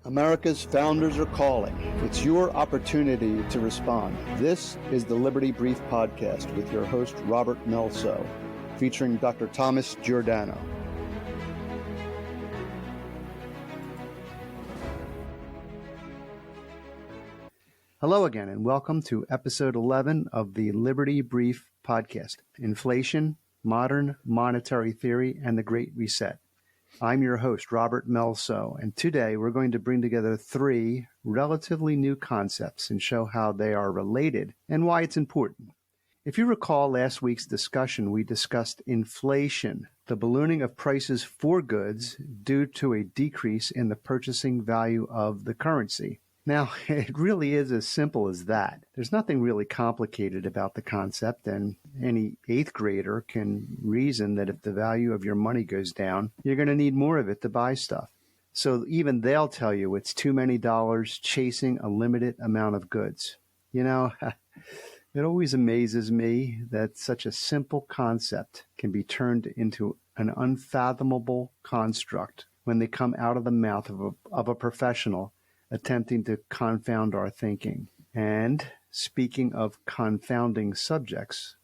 America's founders are calling. It's your opportunity to respond. This is the Liberty Brief Podcast with your host, Robert Melso, featuring Dr. Thomas Giordano. Hello again, and welcome to episode 11 of the Liberty Brief Podcast, Inflation, Modern Monetary Theory, and the Great Reset. I'm your host, Robert Melso, and today we're going to bring together three relatively new concepts and show how they are related and why it's important. If you recall last week's discussion, we discussed inflation, the ballooning of prices for goods due to a decrease in the purchasing value of the currency. Now, it really is as simple as that. There's nothing really complicated about the concept, and any eighth grader can reason that if the value of your money goes down, you're going to need more of it to buy stuff. So even they'll tell you it's too many dollars chasing a limited amount of goods. You know, it always amazes me that such a simple concept can be turned into an unfathomable construct when they come out of the mouth of a professional attempting to confound our thinking. And speaking of confounding subjects,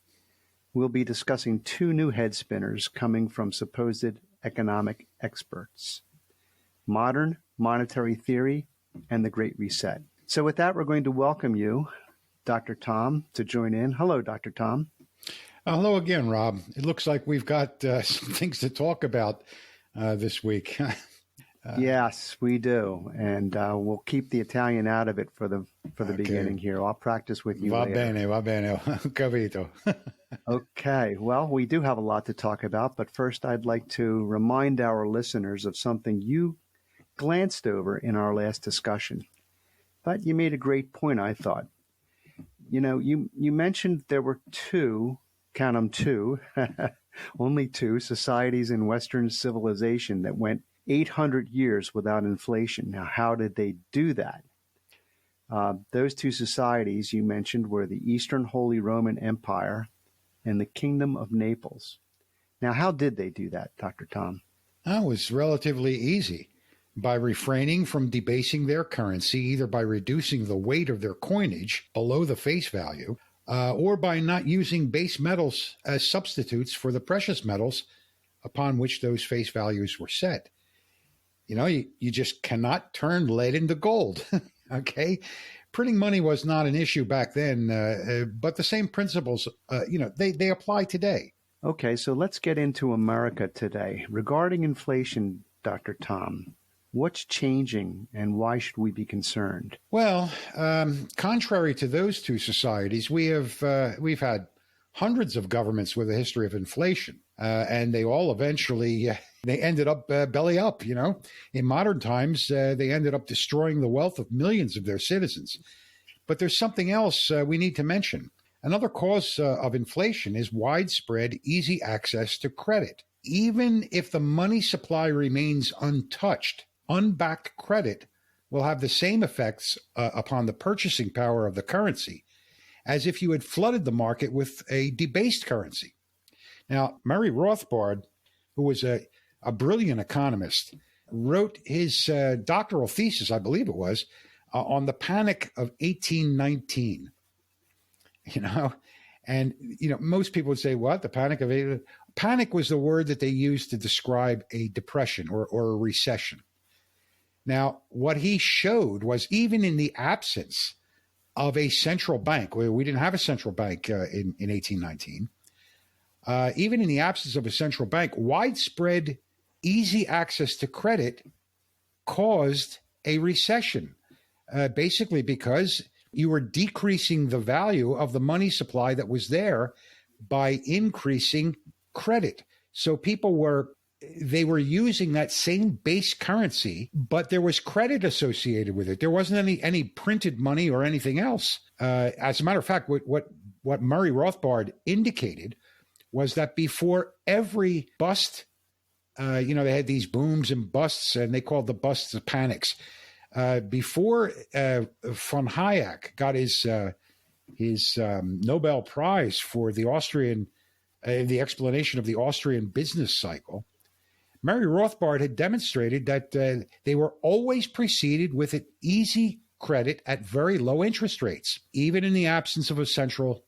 we'll be discussing two new head spinners coming from supposed economic experts: modern monetary theory and the Great Reset. So with that, we're going to welcome you, Dr. Tom, to join in. Hello, Dr. Tom. Hello again, Rob. It looks like we've got some things to talk about this week. Yes, we do, and we'll keep the Italian out of it for the beginning here. I'll practice with you later. Va bene, capito. Okay, well, we do have a lot to talk about, but first I'd like to remind our listeners of something you glanced over in our last discussion. But you made a great point, I thought. You know, you mentioned there were two, count them two, only two societies in Western civilization that went 800 years without inflation. Now, how did they do that? Those two societies you mentioned were the Eastern Holy Roman Empire and the Kingdom of Naples. Now, how did they do that, Dr. Tom? That was relatively easy. By refraining from debasing their currency, either by reducing the weight of their coinage below the face value, or by not using base metals as substitutes for the precious metals upon which those face values were set. You know, you just cannot turn lead into gold, okay? Printing money was not an issue back then, but the same principles, they apply today. Okay, so let's get into America today. Regarding inflation, Dr. Tom, what's changing and why should we be concerned? Well, contrary to those two societies, we've had hundreds of governments with a history of inflation, and they all eventually they ended up belly up. You know, in modern times, they ended up destroying the wealth of millions of their citizens. But there's something else we need to mention. Another cause of inflation is widespread, easy access to credit. Even if the money supply remains untouched, unbacked credit will have the same effects upon the purchasing power of the currency as if you had flooded the market with a debased currency. Now, Murray Rothbard, who was a brilliant economist, wrote his doctoral thesis, I believe it was, on the Panic of 1819. Most people would say, what? The Panic of 1819? Panic was the word that they used to describe a depression or a recession. Now, what he showed was even in the absence of a central bank, where we didn't have a central bank in 1819, even in the absence of a central bank, widespread easy access to credit caused a recession, basically because you were decreasing the value of the money supply that was there by increasing credit. So people were using that same base currency, but there was credit associated with it. There wasn't any printed money or anything else. As a matter of fact, what Murray Rothbard indicated was that before every bust, they had these booms and busts, and they called the busts the panics. Before von Hayek got his Nobel Prize for the explanation of the Austrian business cycle, Murray Rothbard had demonstrated that they were always preceded with an easy credit at very low interest rates, even in the absence of a central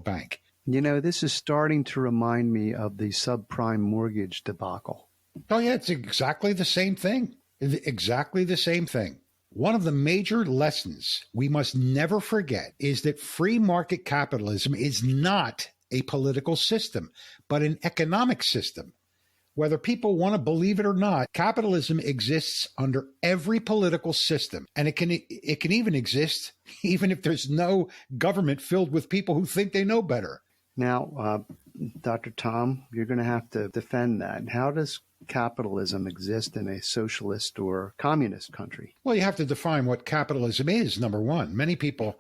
bank. You know, this is starting to remind me of the subprime mortgage debacle. Oh, yeah, it's exactly the same thing. Exactly the same thing. One of the major lessons we must never forget is that free market capitalism is not a political system, but an economic system. Whether people want to believe it or not, capitalism exists under every political system, and it can even exist even if there's no government filled with people who think they know better. Now, Dr. Tom, you're going to have to defend that. How does capitalism exist in a socialist or communist country? Well, you have to define what capitalism is, number one. Many people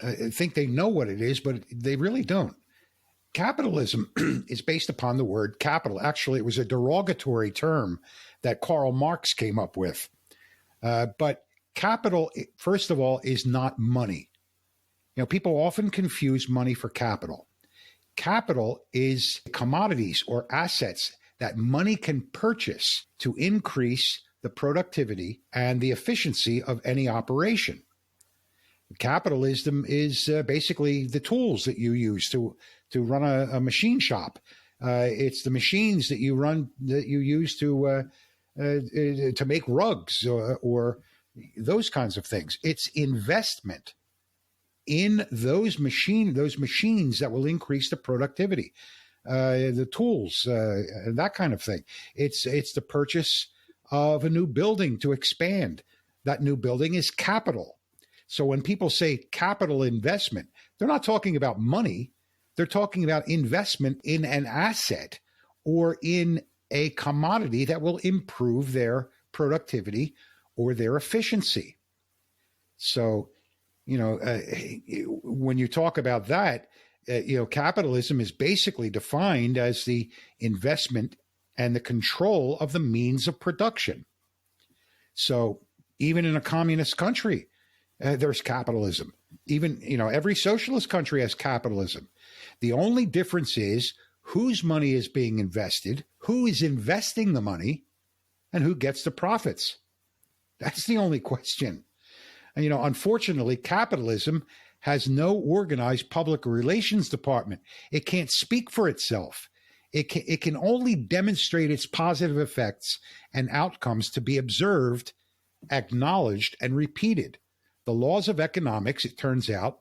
think they know what it is, but they really don't. Capitalism is based upon the word capital. Actually, it was a derogatory term that Karl Marx came up with. But capital, first of all, is not money. You know, people often confuse money for capital. Capital is commodities or assets that money can purchase to increase the productivity and the efficiency of any operation. Capitalism is basically the tools that you use to run a machine shop. It's the machines that you use to make rugs or those kinds of things. It's investment in those machines that will increase the productivity, the tools, that kind of thing. It's the purchase of a new building to expand. That new building is capital. So when people say capital investment, they're not talking about money. They're talking about investment in an asset or in a commodity that will improve their productivity or their efficiency. So, you know, when you talk about that, capitalism is basically defined as the investment and the control of the means of production. So even in a communist country, there's capitalism. Even, every socialist country has capitalism. The only difference is whose money is being invested, who is investing the money, and who gets the profits. That's the only question. And, unfortunately, capitalism has no organized public relations department. It can't speak for itself. It can only demonstrate its positive effects and outcomes to be observed, acknowledged, and repeated. The laws of economics, it turns out,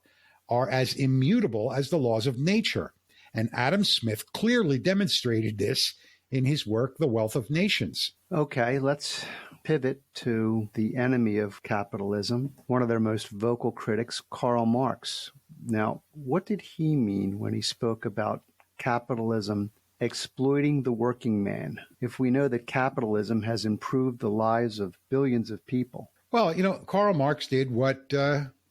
are as immutable as the laws of nature. And Adam Smith clearly demonstrated this in his work, The Wealth of Nations. Okay, let's pivot to the enemy of capitalism, one of their most vocal critics, Karl Marx. Now, what did he mean when he spoke about capitalism exploiting the working man, if we know that capitalism has improved the lives of billions of people? Well, Karl Marx did what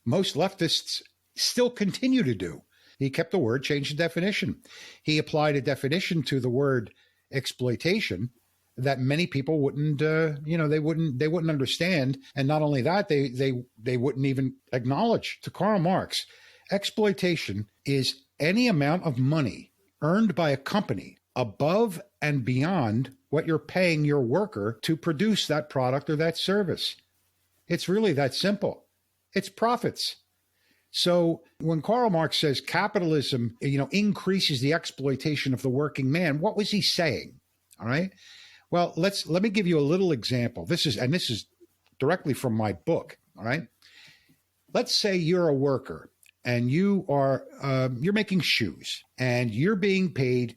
most leftists still continue to do. He kept the word, changed the definition. He applied a definition to the word exploitation that many people wouldn't, they wouldn't understand. And not only that, they wouldn't even acknowledge. To Karl Marx, exploitation is any amount of money earned by a company above and beyond what you're paying your worker to produce that product or that service. It's really that simple. It's profits. So when Karl Marx says capitalism, increases the exploitation of the working man, what was he saying? All right. Well, let me give you a little example. This is directly from my book. All right. Let's say you're a worker and you're making shoes and you're being paid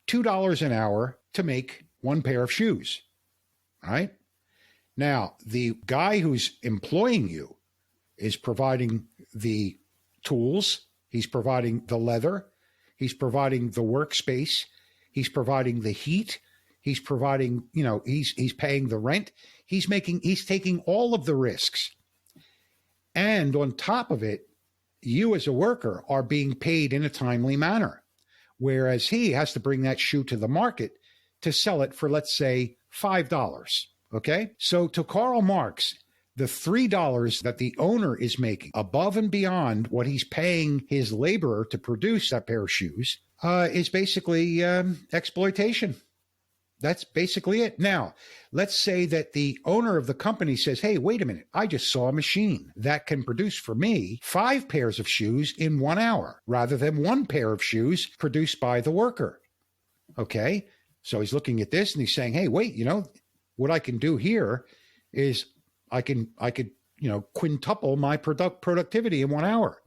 $2 an hour to make one pair of shoes. All right. Now, the guy who's employing you is providing the tools, he's providing the leather, he's providing the workspace, he's providing the heat, he's providing, he's paying the rent, he's taking all of the risks. And on top of it, you as a worker are being paid in a timely manner, whereas he has to bring that shoe to the market to sell it for, let's say, $5. Okay? So to Karl Marx, the $3 that the owner is making above and beyond what he's paying his laborer to produce that pair of shoes is basically exploitation. That's basically it. Now, let's say that the owner of the company says, hey, wait a minute, I just saw a machine that can produce for me 5 pairs of shoes in 1 hour rather than 1 pair of shoes produced by the worker. Okay. So he's looking at this and he's saying, hey, wait, what I can do here is I could, quintuple my productivity in 1 hour.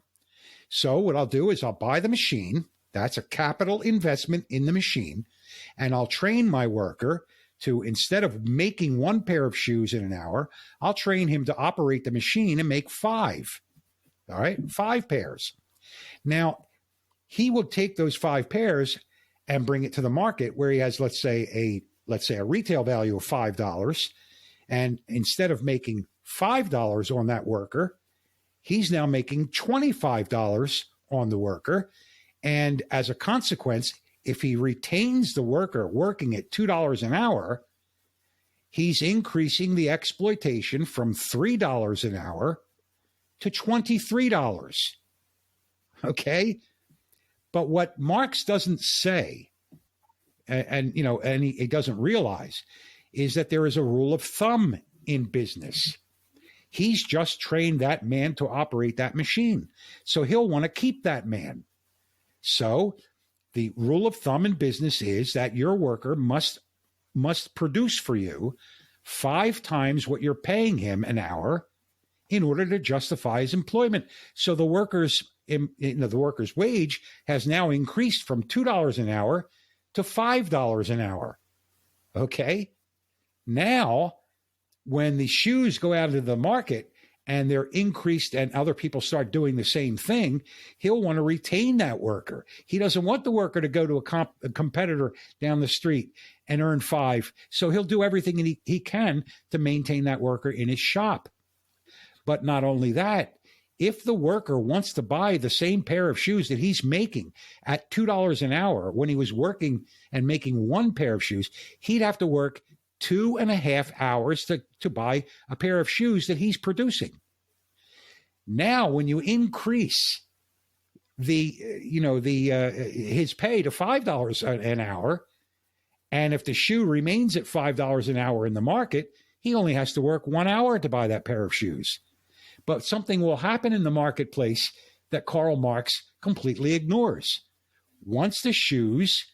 So what I'll do is I'll buy the machine. That's a capital investment in the machine. And I'll train my worker to, instead of making 1 pair of shoes in an hour, I'll train him to operate the machine and make 5. All right, 5 pairs. Now, he will take those 5 pairs and bring it to the market where he has, let's say a retail value of $5. And instead of making $5 on that worker, he's now making $25 on the worker. And as a consequence, if he retains the worker working at $2 an hour, he's increasing the exploitation from $3 an hour to $23. Okay? But what Marx doesn't say, and he doesn't realize, is that there is a rule of thumb in business. He's just trained that man to operate that machine. So he'll want to keep that man. So the rule of thumb in business is that your worker must produce for you 5 times what you're paying him an hour in order to justify his employment. So the worker's wage has now increased from $2 an hour to $5 an hour. Okay? Now, when the shoes go out into the market and they're increased and other people start doing the same thing, he'll want to retain that worker. He doesn't want the worker to go to a competitor down the street and earn 5. So he'll do everything he can to maintain that worker in his shop. But not only that, if the worker wants to buy the same pair of shoes that he's making at $2 an hour when he was working and making 1 pair of shoes, he'd have to work 2.5 hours to buy a pair of shoes that he's producing. Now, when you increase his pay to $5 an hour, and if the shoe remains at $5 an hour in the market, he only has to work 1 hour to buy that pair of shoes. But something will happen in the marketplace that Karl Marx completely ignores. Once the shoes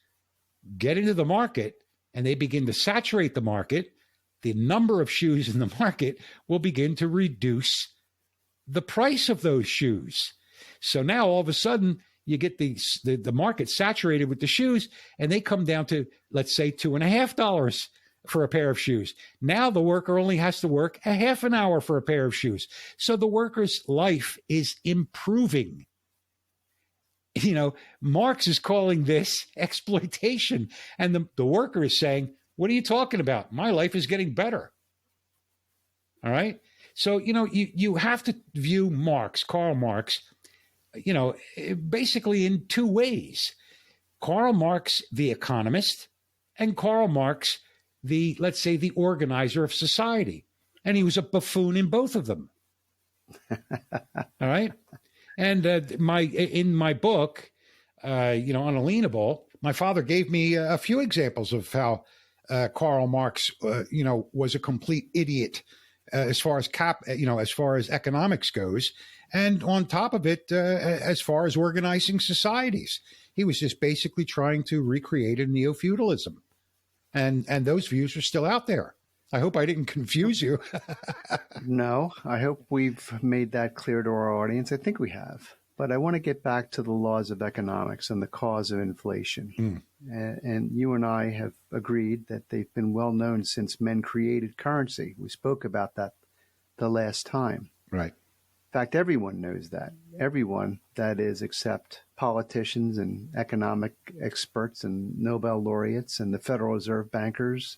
get into the market, and they begin to saturate the market, the number of shoes in the market will begin to reduce the price of those shoes. So now all of a sudden you get the market saturated with the shoes, and they come down to, let's say, $2.50 for a pair of shoes. Now the worker only has to work a half an hour for a pair of shoes. So the worker's life is improving. Marx is calling this exploitation. And the worker is saying, what are you talking about? My life is getting better. All right. So, you have to view Karl Marx, basically in 2 ways. Karl Marx, the economist, and Karl Marx, let's say, the organizer of society. And he was a buffoon in both of them. All right. And in my book, Unalienable, my father gave me a few examples of how Karl Marx, was a complete idiot as far as economics goes, and on top of it, as far as organizing societies, he was just basically trying to recreate a neo-feudalism, and those views are still out there. I hope I didn't confuse you. No, I hope we've made that clear to our audience. I think we have. But I want to get back to the laws of economics and the cause of inflation. And you and I have agreed that they've been well known since men created currency. We spoke about that the last time. Right. In fact, everyone knows that. Everyone, that is, except politicians and economic experts and Nobel laureates and the Federal Reserve bankers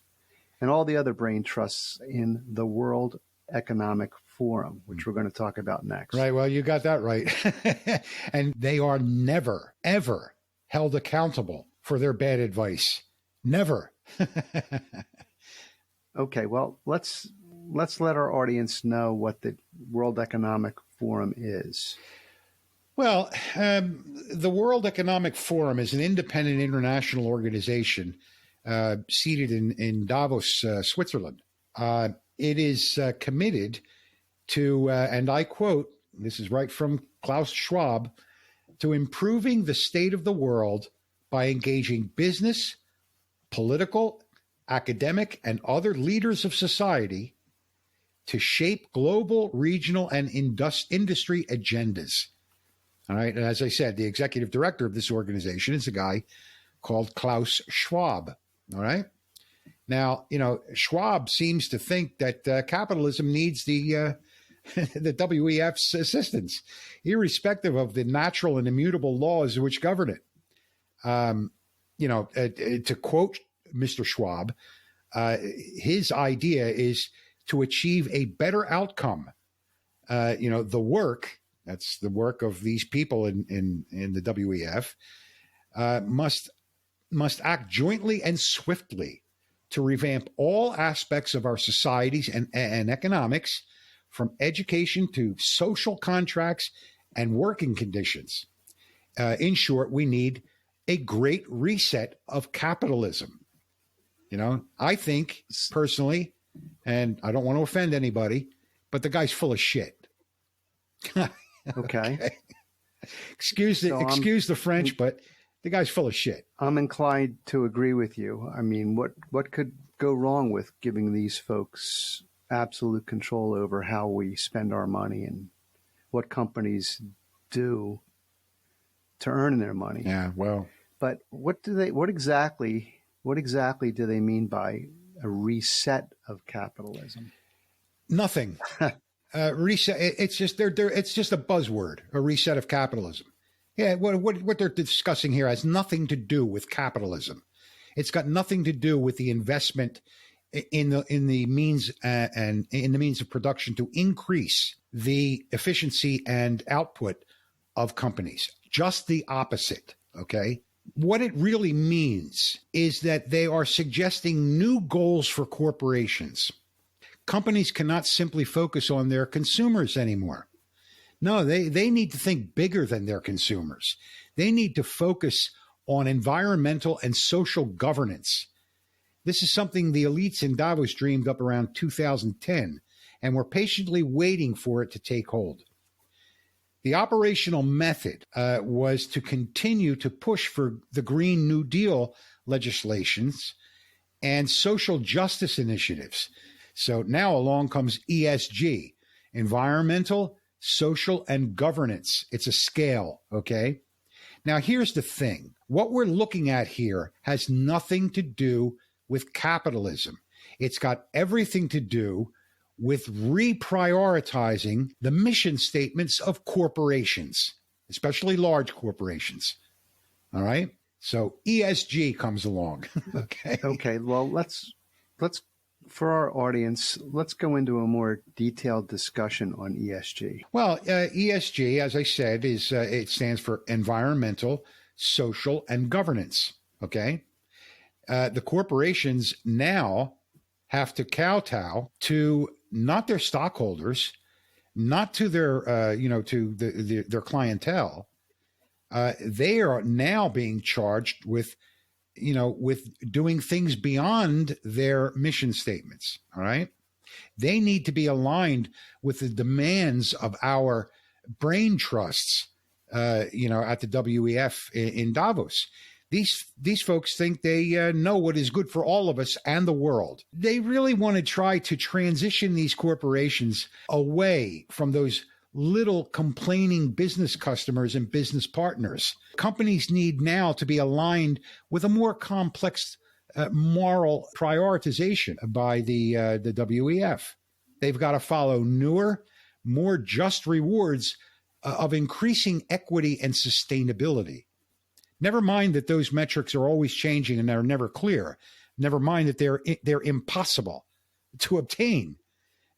and all the other brain trusts in the World Economic Forum, which we're going to talk about next. Right. Well, you got that right. And they are never, ever held accountable for their bad advice. Never. Okay. Well, let's let our audience know what the World Economic Forum is. Well, the World Economic Forum is an independent international organization seated in Davos, Switzerland. It is committed to, and I quote, this is right from Klaus Schwab, to improving the state of the world by engaging business, political, academic, and other leaders of society to shape global, regional, and industry agendas. All right. And as I said, the executive director of this organization is a guy called Klaus Schwab. All right. Now, Schwab seems to think that capitalism needs the WEF's assistance, irrespective of the natural and immutable laws which govern it. To quote Mr. Schwab, his idea is to achieve a better outcome. The work, that's the work of these people in the WEF, must act jointly and swiftly to revamp all aspects of our societies and economics, from education to social contracts and working conditions. In short, we need a great reset of capitalism. I think personally, and I don't want to offend anybody, but the guy's full of shit. Okay. Excuse the French, but the guy's full of shit. I'm inclined to agree with you. I mean, what could go wrong with giving these folks absolute control over how we spend our money and what companies do to earn their money? Yeah, well. But what exactly do they mean by a reset of capitalism? Nothing. Reset. It's just it's just a buzzword. A reset of capitalism. Yeah. What they're discussing here has nothing to do with capitalism. It's got nothing to do with the investment in the means and in the means of production to increase the efficiency and output of companies. Just the opposite. Okay. What it really means is that they are suggesting new goals for corporations. Companies cannot simply focus on their consumers anymore. No, they need to think bigger than their consumers. They need to focus on environmental and social governance. This is something the elites in Davos dreamed up around 2010, and were patiently waiting for it to take hold. The operational method was to continue to push for the Green New Deal legislations and social justice initiatives. So now along comes ESG, environmental, social, and governance. It's a scale, okay? Now, here's the thing. What we're looking at here has nothing to do with capitalism. It's got everything to do with reprioritizing the mission statements of corporations, especially large corporations. All right? So ESG comes along. Okay. Okay. Well, let's for our audience, let's go into a more detailed discussion on ESG. Well, ESG, as I said, is it stands for environmental, social, and governance. Okay. The corporations now have to kowtow to not their stockholders, not to their their clientele. They are now being charged with doing things beyond their mission statements. All right. They need to be aligned with the demands of our brain trusts, at the WEF in Davos. These folks think they know what is good for all of us and the world. They really want to try to transition these corporations away from those little complaining business customers and business partners. Companies need now to be aligned with a more complex moral prioritization by the WEF. They've got to follow newer, more just rewards of increasing equity and sustainability. Never mind that those metrics are always changing and they're never clear. Never mind that they're impossible to obtain.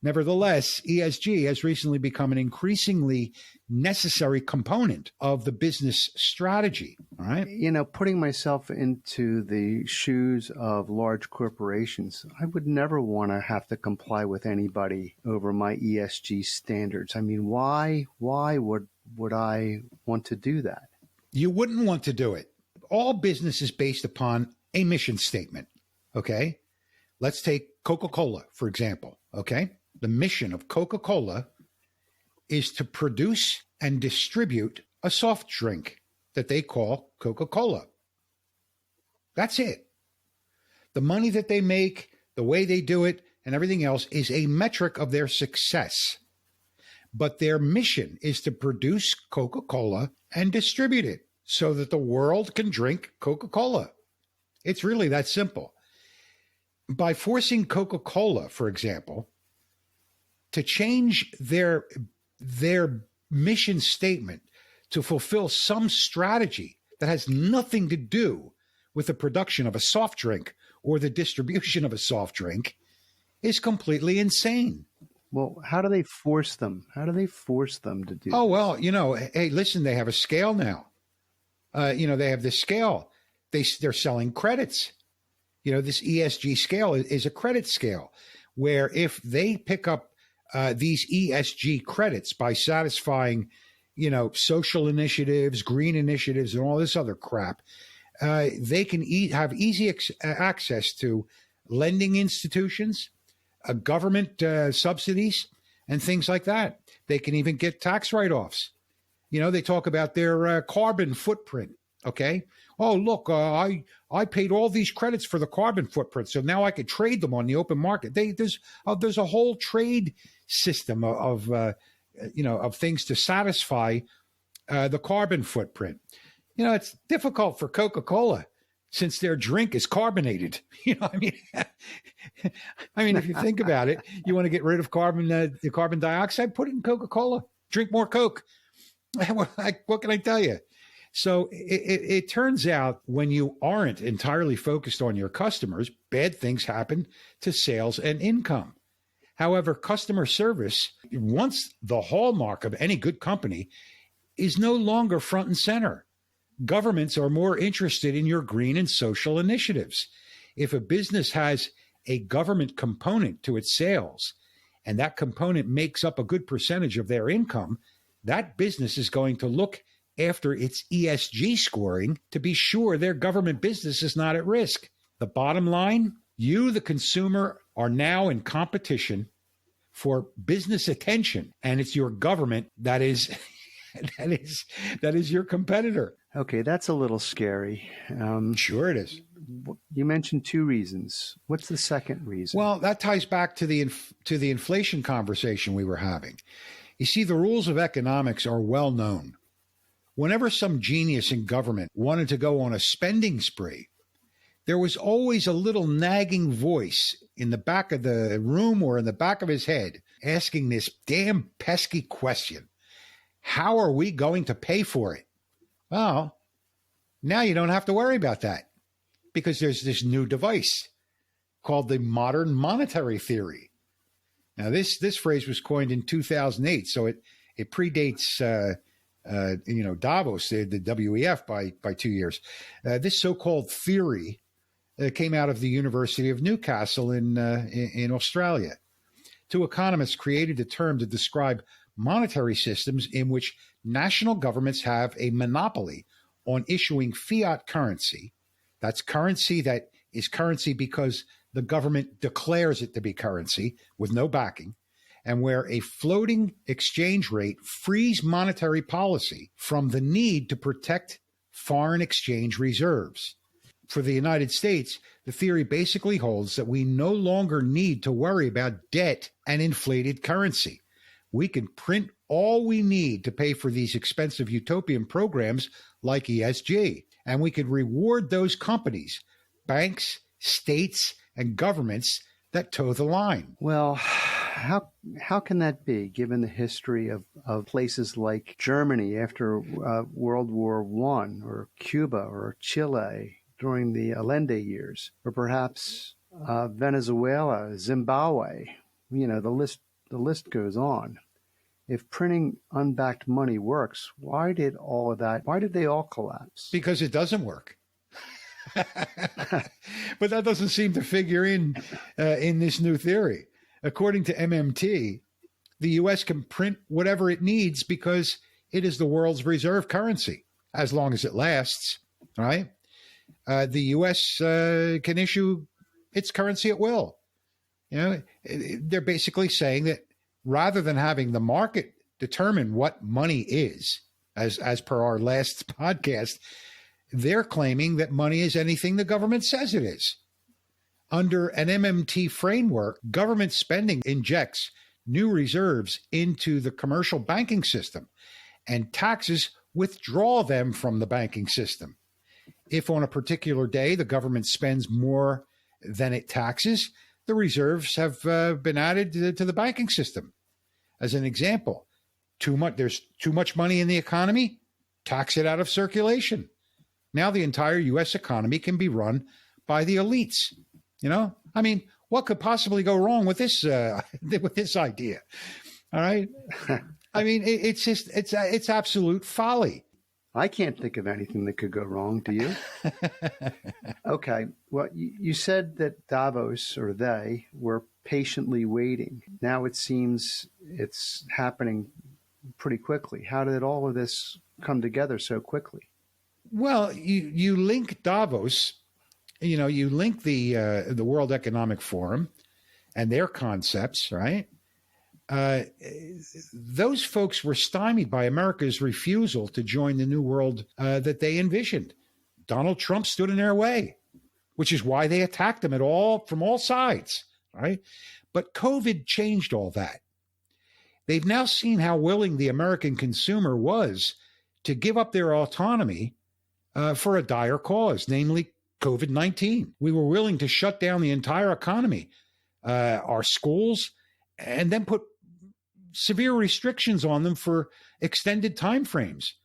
Nevertheless, ESG has recently become an increasingly necessary component of the business strategy. All right. Putting myself into the shoes of large corporations, I would never want to have to comply with anybody over my ESG standards. I mean, why would I want to do that? You wouldn't want to do it. All business is based upon a mission statement. Okay. Let's take Coca-Cola, for example. Okay. The mission of Coca-Cola is to produce and distribute a soft drink that they call Coca-Cola. That's it. The money that they make, the way they do it, and everything else is a metric of their success. But their mission is to produce Coca-Cola and distribute it so that the world can drink Coca-Cola. It's really that simple. By forcing Coca-Cola, for example, to change their mission statement to fulfill some strategy that has nothing to do with the production of a soft drink or the distribution of a soft drink is completely insane. Well, how do they force them? How do they force them to do Oh, well, hey, listen, they have a scale now. They have this scale. They're selling credits. This ESG scale is a credit scale where if they pick up these ESG credits by satisfying, social initiatives, green initiatives, and all this other crap, they can have easy access to lending institutions, government subsidies, and things like that. They can even get tax write-offs. They talk about their carbon footprint. Okay. Oh, look, I paid all these credits for the carbon footprint, so now I could trade them on the open market. There's a whole trade system of things to satisfy the carbon footprint. It's difficult for Coca-Cola since their drink is carbonated. I mean, if you think about it, you want to get rid of the carbon dioxide, put it in Coca-Cola, drink more Coke. What can I tell you? So it turns out when you aren't entirely focused on your customers, bad things happen to sales and income. However, customer service, once the hallmark of any good company, is no longer front and center. Governments are more interested in your green and social initiatives. If a business has a government component to its sales, and that component makes up a good percentage of their income, that business is going to look after its ESG scoring to be sure their government business is not at risk. The bottom line, you, the consumer, are now in competition for business attention, and it's your government that is your competitor. Okay, that's a little scary. Sure it is. You mentioned two reasons. What's the second reason? Well, that ties back to the inflation conversation we were having. You see, the rules of economics are well known. Whenever some genius in government wanted to go on a spending spree, there was always a little nagging voice in the back of the room or in the back of his head asking this damn pesky question. How are we going to pay for it? Well, now you don't have to worry about that because there's this new device called the modern monetary theory. Now, this phrase was coined in 2008, so it predates Davos, the WEF, by 2 years. This so-called theory came out of the University of Newcastle in Australia. Two economists created the term to describe monetary systems in which national governments have a monopoly on issuing fiat currency. That's currency that is currency because the government declares it to be currency with no backing, and where a floating exchange rate frees monetary policy from the need to protect foreign exchange reserves. For the United States, the theory basically holds that we no longer need to worry about debt and inflated currency. We can print all we need to pay for these expensive utopian programs like ESG, and we could reward those companies, banks, states, and governments that toe the line. Well, how can that be, given the history of places like Germany after World War I, or Cuba, or Chile during the Allende years, or perhaps Venezuela, Zimbabwe? The list goes on. If printing unbacked money works, why did they all collapse? Because it doesn't work. But that doesn't seem to figure in this new theory. According to MMT, the U.S. can print whatever it needs because it is the world's reserve currency, as long as it lasts, right? The U.S. can issue its currency at will. They're basically saying that rather than having the market determine what money is, as per our last podcast, they're claiming that money is anything the government says it is. Under an MMT framework, government spending injects new reserves into the commercial banking system, and taxes withdraw them from the banking system. If on a particular day the government spends more than it taxes, the reserves have been added to the banking system. As an example, there's too much money in the economy, tax it out of circulation. Now the entire U.S. economy can be run by the elites. What could possibly go wrong with this with this idea? All right. It's absolute folly. I can't think of anything that could go wrong. Do you? Okay. Well, you said that Davos, or they, were patiently waiting. Now it seems it's happening pretty quickly. How did all of this come together so quickly? Well, you link Davos, you link the World Economic Forum and their concepts, right? Those folks were stymied by America's refusal to join the new world that they envisioned. Donald Trump stood in their way, which is why they attacked him from all sides, right? But COVID changed all that. They've now seen how willing the American consumer was to give up their autonomy for a dire cause, namely COVID-19. We were willing to shut down the entire economy, our schools, and then put severe restrictions on them for extended time frames.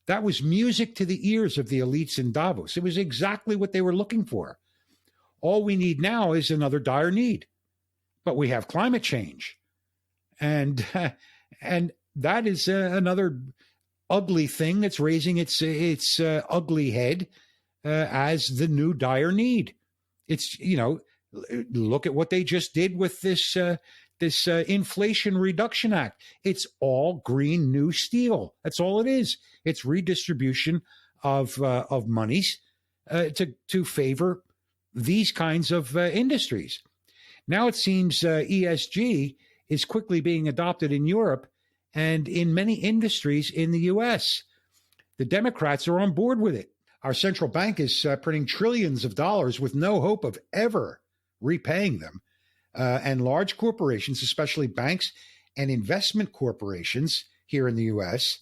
That was music to the ears of the elites in Davos. It was exactly what they were looking for. All we need now is another dire need. But we have climate change. And that is another ugly thing that's raising its ugly head as the new dire need. It's, look at what they just did with this Inflation Reduction Act. It's all Green New Steel. That's all it is. It's redistribution of monies to favor these kinds of industries. Now it seems ESG is quickly being adopted in Europe and in many industries in the U.S. The Democrats are on board with it. Our central bank is printing trillions of dollars with no hope of ever repaying them. And large corporations, especially banks and investment corporations here in the U.S.,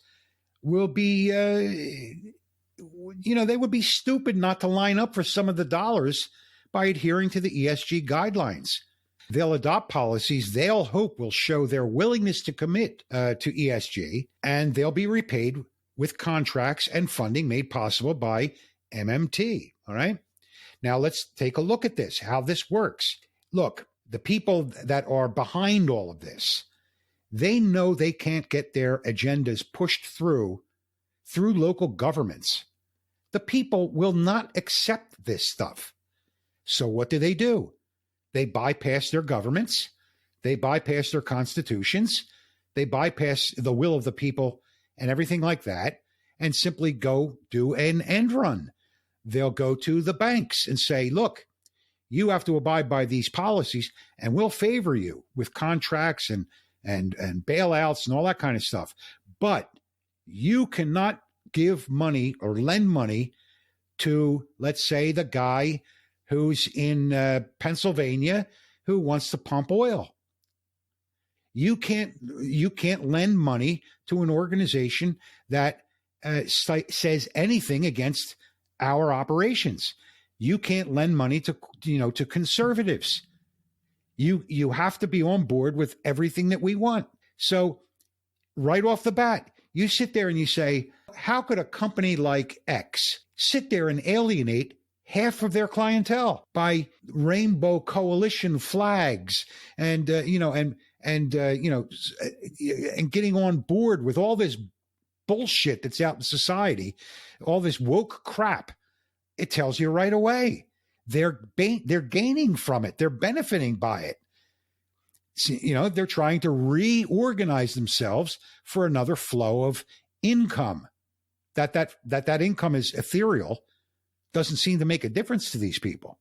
will be, they would be stupid not to line up for some of the dollars by adhering to the ESG guidelines. They'll adopt policies they'll hope will show their willingness to commit to ESG, and they'll be repaid with contracts and funding made possible by MMT. All right. Now let's take a look at this, how this works. Look, the people that are behind all of this, they know they can't get their agendas pushed through local governments. The people will not accept this stuff. So what do? They bypass their governments. They bypass their constitutions. They bypass the will of the people and everything like that, and simply go do an end run. They'll go to the banks and say, look, you have to abide by these policies, and we'll favor you with contracts and bailouts and all that kind of stuff. But you cannot give money or lend money to, let's say, the guy who's in Pennsylvania who wants to pump oil. You can't lend money to an organization that says anything against our operations. You can't lend money to conservatives. You have to be on board with everything that we want. So right off the bat, you sit there and you say, how could a company like X sit there and alienate half of their clientele by rainbow coalition flags and getting on board with all this bullshit that's out in society, all this woke crap? It tells you right away. They're gaining from it. They're benefiting by it. They're trying to reorganize themselves for another flow of income. That income is ethereal doesn't seem to make a difference to these people.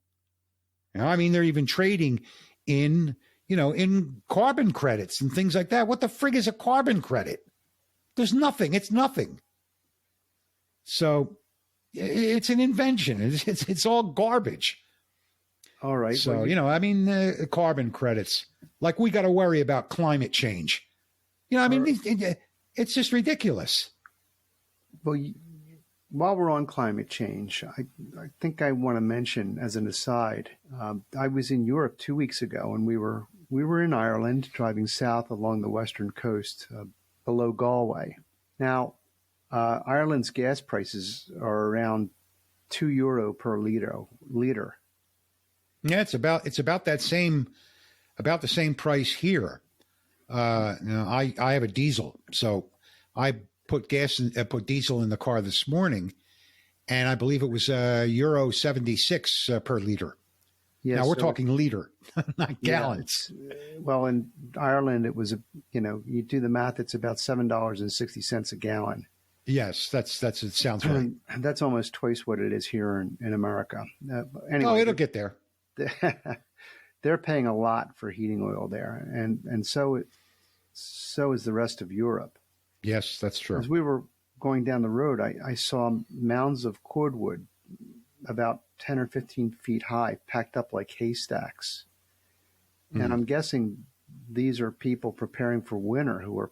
I mean, they're even trading in, in carbon credits and things like that. What the frig is a carbon credit? There's nothing. It's nothing. So it's an invention. It's all garbage. All right. So, carbon credits, like we got to worry about climate change. It's just ridiculous. Well, while we're on climate change, I think I want to mention as an aside, I was in Europe 2 weeks ago, and we were in Ireland, driving south along the western coast below Galway. Now, Ireland's gas prices are around €2 per liter. Yeah, it's about the same price here. I have a diesel, so I put diesel in the car this morning, and I believe it was euro 76 per liter. Yeah, now we're talking liter, not gallons. Well, in Ireland, it was you do the math, it's about $7.60 a gallon. Yes, it sounds right. And that's almost twice what it is here in America. Anyway, it'll get there. They're paying a lot for heating oil there, and so is the rest of Europe. Yes, that's true. As we were going down the road, I saw mounds of cordwood about 10 or 15 feet high, packed up like haystacks. Mm. And I'm guessing these are people preparing for winter who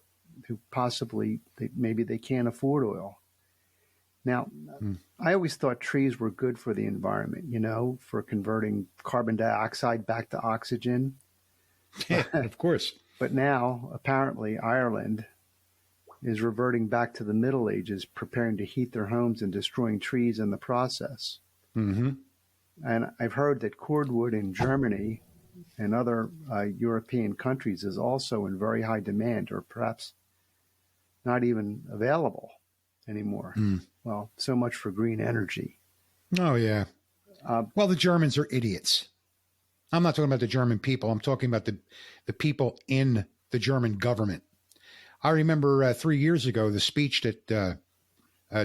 possibly maybe they can't afford oil. Now, I always thought trees were good for the environment, for converting carbon dioxide back to oxygen. Yeah, of course. But now, apparently, Ireland is reverting back to the Middle Ages, preparing to heat their homes and destroying trees in the process. Mm-hmm. And I've heard that cordwood in Germany and other European countries is also in very high demand, or perhaps not even available anymore. Mm. Well, so much for green energy. Oh, yeah. Well, the Germans are idiots. I'm not talking about the German people. I'm talking about the people in the German government. I remember 3 years ago, the speech that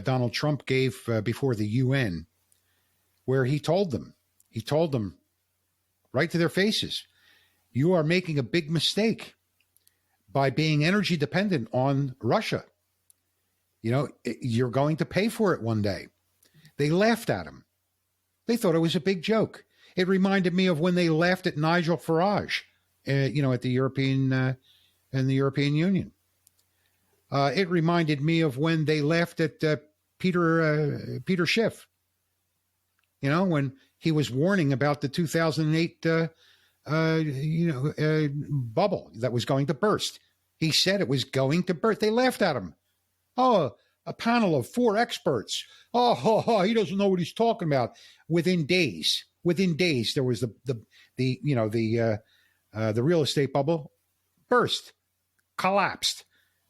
Donald Trump gave before the UN, where he told them right to their faces, you are making a big mistake by being energy dependent on Russia. You're going to pay for it one day. They laughed at him. They thought it was a big joke. It reminded me of when they laughed at Nigel Farage, at the European in the European Union. It reminded me of when they laughed at Peter Schiff. When he was warning about the 2008 bubble that was going to burst. He said it was going to burst. They laughed at him. Oh, a panel of 4 experts. He doesn't know what he's talking about. Within days, there was the real estate bubble burst, collapsed,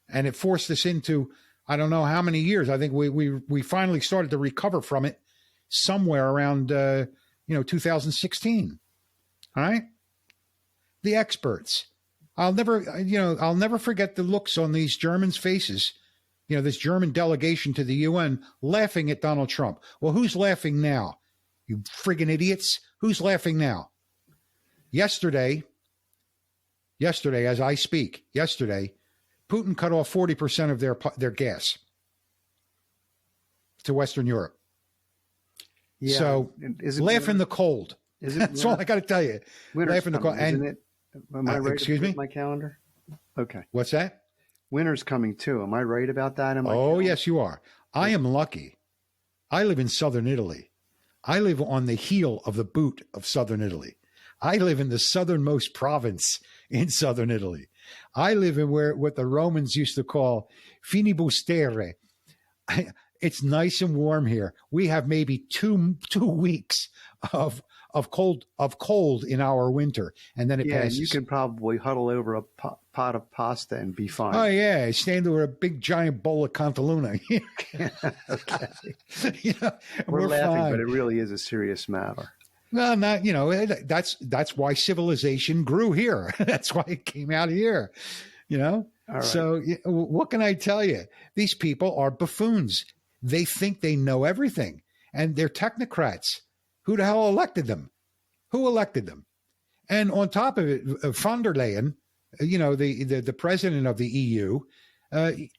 and it forced us into I don't know how many years. I think we finally started to recover from it somewhere around 2016. All right, the experts. I'll never forget the looks on these Germans' faces. This German delegation to the UN laughing at Donald Trump. Well, who's laughing now? You friggin' idiots. Who's laughing now? Yesterday, as I speak, Putin cut off 40% of their gas to Western Europe. Yeah, so laugh in the cold. That's all I got to tell you. Laugh in the cold. Isn't it? Am I right? Excuse me? My calendar. Okay. What's that? Winter's coming too. Am I right about that? Yes, you are. I am lucky. I live in southern Italy. I live on the heel of the boot of southern Italy. I live in the southernmost province in southern Italy. I live in what the Romans used to call Finibusterre. It's nice and warm here. We have maybe two weeks of cold in our winter, and then it passes. You can probably huddle over a pot of pasta and be fine. Oh yeah, stand over a big giant bowl of cantaluna. Okay. We're laughing, fine. But it really is a serious matter. No, not that's why civilization grew here. That's why it came out of here. All right. So what can I tell you? These people are buffoons. They think they know everything, and they're technocrats. Who the hell elected them? Who elected them? And on top of it, von der Leyen, the president of the EU,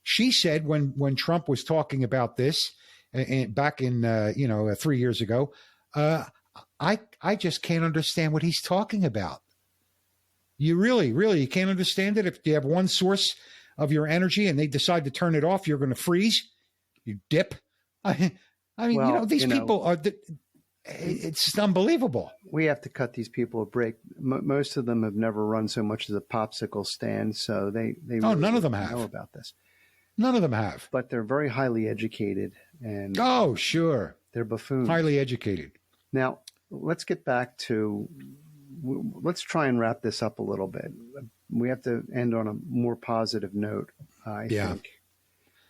she said when Trump was talking about this back in 3 years ago, I just can't understand what he's talking about. You really can't understand it. If you have one source of your energy and they decide to turn it off, you're going to freeze. You dip. I mean, Well, these people are. It's unbelievable. We have to cut these people a break. Most of them have never run so much as a popsicle stand, so they really none of them know have. about this. None of them have. But they're very highly educated, and sure, they're buffoons. Highly educated. Now, let's get back to. Let's try and wrap this up a little bit. We have to end on a more positive note, I think.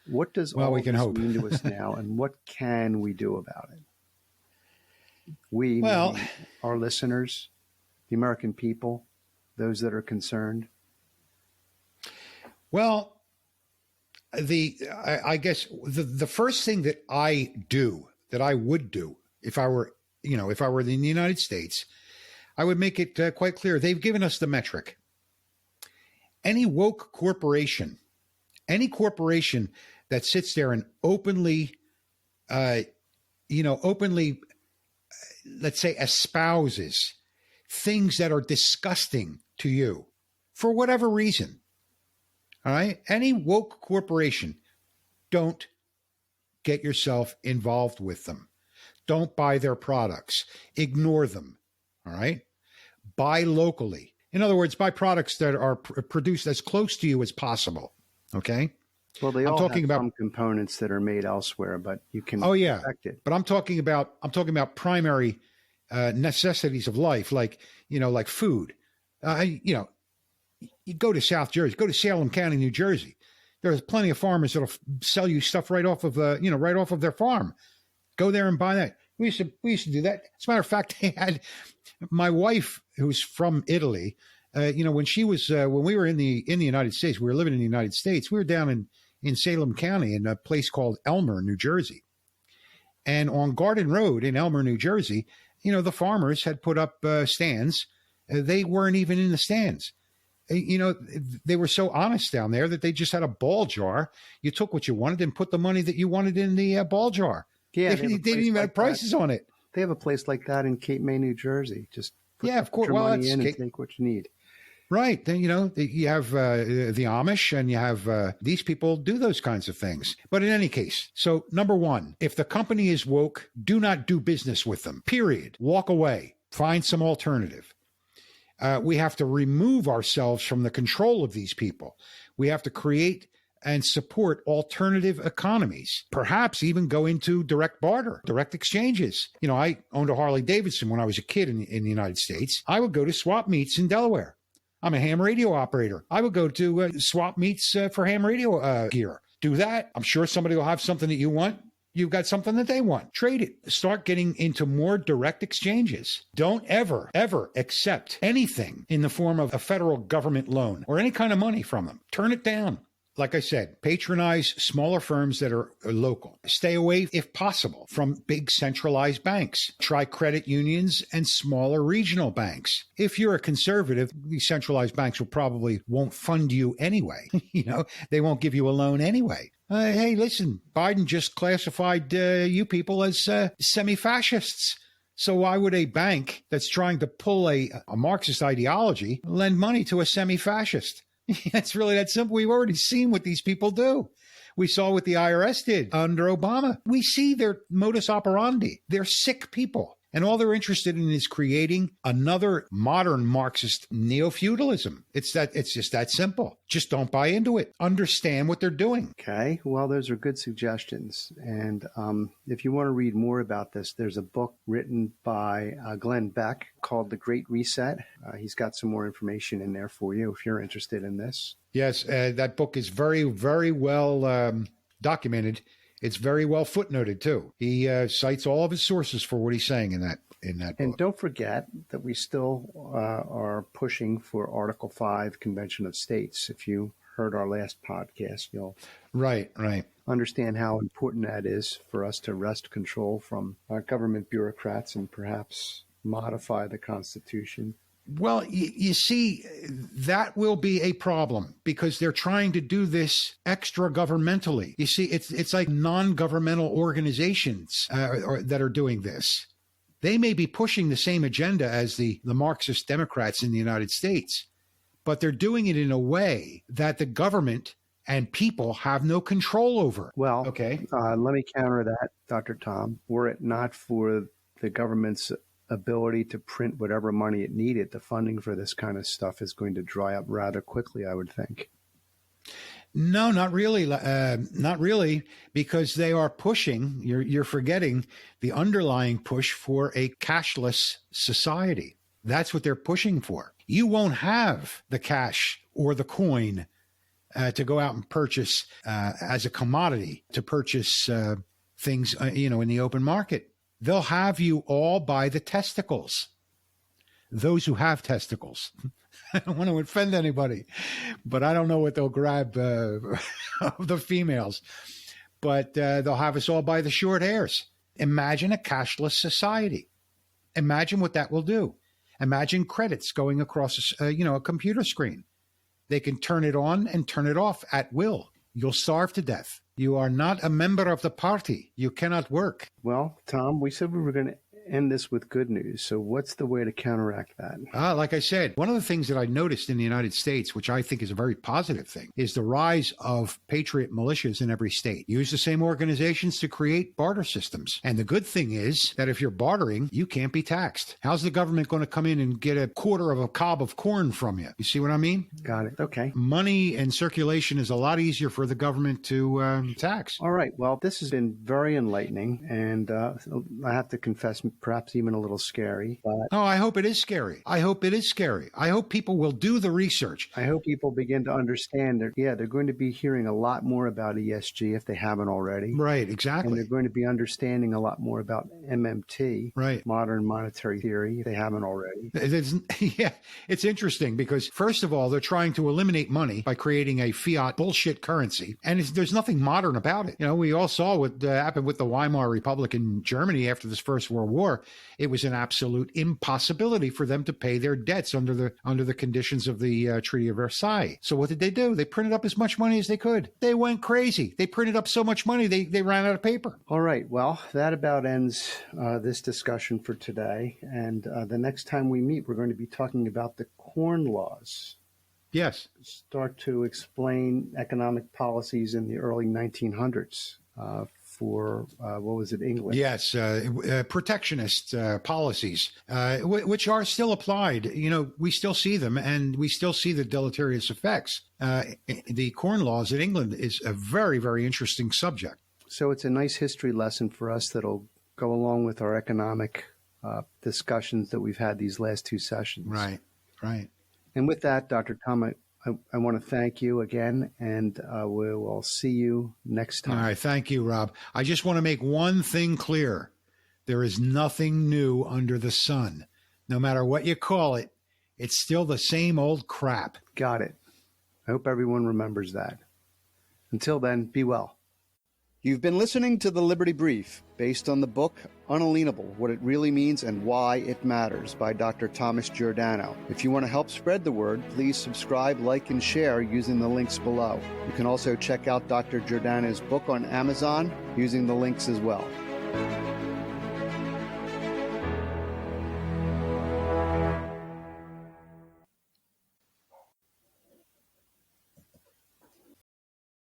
What does all this mean to us now, and what can we do about it? We, our listeners, the American people, those that are concerned. Well, I guess the first thing that I would do if I were in the United States, I would make it quite clear. They've given us the metric. Any woke corporation, that sits there and openly, let's say, espouses things that are disgusting to you for whatever reason. All right. Any woke corporation, don't get yourself involved with them. Don't buy their products. Ignore them. All right. Buy locally. In other words, buy products that are produced as close to you as possible. Okay. Well, they all have some components that are made elsewhere, but you can expect it. But I'm talking about primary necessities of life, like food. You go to South Jersey, go to Salem County, New Jersey. There's plenty of farmers that'll sell you stuff right off of their farm. Go there and buy that. We used to do that. As a matter of fact, they had my wife, who's from Italy. When we were in the United States, we were living in the United States. We were down in Salem County in a place called Elmer, New Jersey. And on Garden Road in Elmer, New Jersey, the farmers had put up stands. They weren't even in the stands. They were so honest down there that they just had a ball jar. You took what you wanted and put the money that you wanted in the ball jar. Yeah, they didn't even have prices on it. They have a place like that in Cape May, New Jersey. Just put of course. your money in and take what you need. Right. Then, you have the Amish and you have these people do those kinds of things. But in any case, so number one, if the company is woke, do not do business with them, period. Walk away. Find some alternative. We have to remove ourselves from the control of these people. We have to create and support alternative economies, perhaps even go into direct barter, direct exchanges. I owned a Harley Davidson when I was a kid in the United States. I would go to swap meets in Delaware. I'm a ham radio operator. I would go to swap meets for ham radio gear. Do that. I'm sure somebody will have something that you want. You've got something that they want. Trade it. Start getting into more direct exchanges. Don't ever accept anything in the form of a federal government loan or any kind of money from them. Turn it down. Like I said, patronize smaller firms that are local. Stay away, if possible, from big centralized banks. Try credit unions and smaller regional banks. If you're a conservative, these centralized banks won't fund you anyway. They won't give you a loan anyway. Hey, listen, Biden just classified you people as semi-fascists. So why would a bank that's trying to pull a Marxist ideology lend money to a semi-fascist? It's really that simple. We've already seen what these people do. We saw what the IRS did under Obama. We see their modus operandi. They're sick people. And all they're interested in is creating another modern Marxist neo-feudalism. It's just that simple. Just don't buy into it. Understand what they're doing. Okay. Well, those are good suggestions. And if you want to read more about this, there's a book written by Glenn Beck called The Great Reset. He's got some more information in there for you if you're interested in this. Yes, that book is very, very well documented. It's very well footnoted, too. He cites all of his sources for what he's saying in that book. And don't forget that we still are pushing for Article 5 Convention of States. If you heard our last podcast, you'll right understand how important that is for us to wrest control from our government bureaucrats and perhaps modify the Constitution. Well, you see, that will be a problem because they're trying to do this extra governmentally. You see, it's like non-governmental organizations that are doing this. They may be pushing the same agenda as the Marxist Democrats in the United States, but they're doing it in a way that the government and people have no control over. Well, okay. Let me counter that, Dr. Tom. Were it not for the government's ability to print whatever money it needed, the funding for this kind of stuff is going to dry up rather quickly, I would think. No, not really. Not really, because they are pushing, you're forgetting the underlying push for a cashless society. That's what they're pushing for. You won't have the cash or the coin to go out and purchase as a commodity, to purchase things, in the open market. They'll have you all by the testicles. Those who have testicles. I don't want to offend anybody, but I don't know what they'll grab of the females. But they'll have us all by the short hairs. Imagine a cashless society. Imagine what that will do. Imagine credits going across a computer screen. They can turn it on and turn it off at will. You'll starve to death. You are not a member of the party. You cannot work. Well, Tom, we said we were going to end this with good news. So what's the way to counteract that? Like I said, one of the things that I noticed in the United States, which I think is a very positive thing, is the rise of patriot militias in every state. Use the same organizations to create barter systems. And the good thing is that if you're bartering, you can't be taxed. How's the government going to come in and get a quarter of a cob of corn from you? You see what I mean? Got it. Okay. Money and circulation is a lot easier for the government to tax. All right. Well, this has been very enlightening, and I have to confess, perhaps even a little scary. But oh, I hope it is scary. I hope it is scary. I hope people will do the research. I hope people begin to understand that, they're going to be hearing a lot more about ESG if they haven't already. Right, exactly. And they're going to be understanding a lot more about MMT, right, modern monetary theory, if they haven't already. It's interesting because, first of all, they're trying to eliminate money by creating a fiat bullshit currency. And there's nothing modern about it. We all saw what happened with the Weimar Republic in Germany after this First World War. It was an absolute impossibility for them to pay their debts under the conditions of the Treaty of Versailles. So what did they do? They printed up as much money as they could. They went crazy. They printed up so much money, they ran out of paper. All right. Well, that about ends this discussion for today. And the next time we meet, we're going to be talking about the Corn Laws. Yes. Start to explain economic policies in the early 1900s. For, England? Yes, protectionist policies, which are still applied. We still see them, and we still see the deleterious effects. The Corn Laws in England is a very, very interesting subject. So it's a nice history lesson for us that'll go along with our economic discussions that we've had these last two sessions. Right. And with that, Dr. Tom, I want to thank you again, and we will see you next time. All right. Thank you, Rob. I just want to make one thing clear. There is nothing new under the sun. No matter what you call it, it's still the same old crap. Got it. I hope everyone remembers that. Until then, be well. You've been listening to The Liberty Brief, based on the book Unalienable, What It Really Means and Why It Matters by Dr. Thomas Giordano. If you want to help spread the word, please subscribe, like, and share using the links below. You can also check out Dr. Giordano's book on Amazon using the links as well.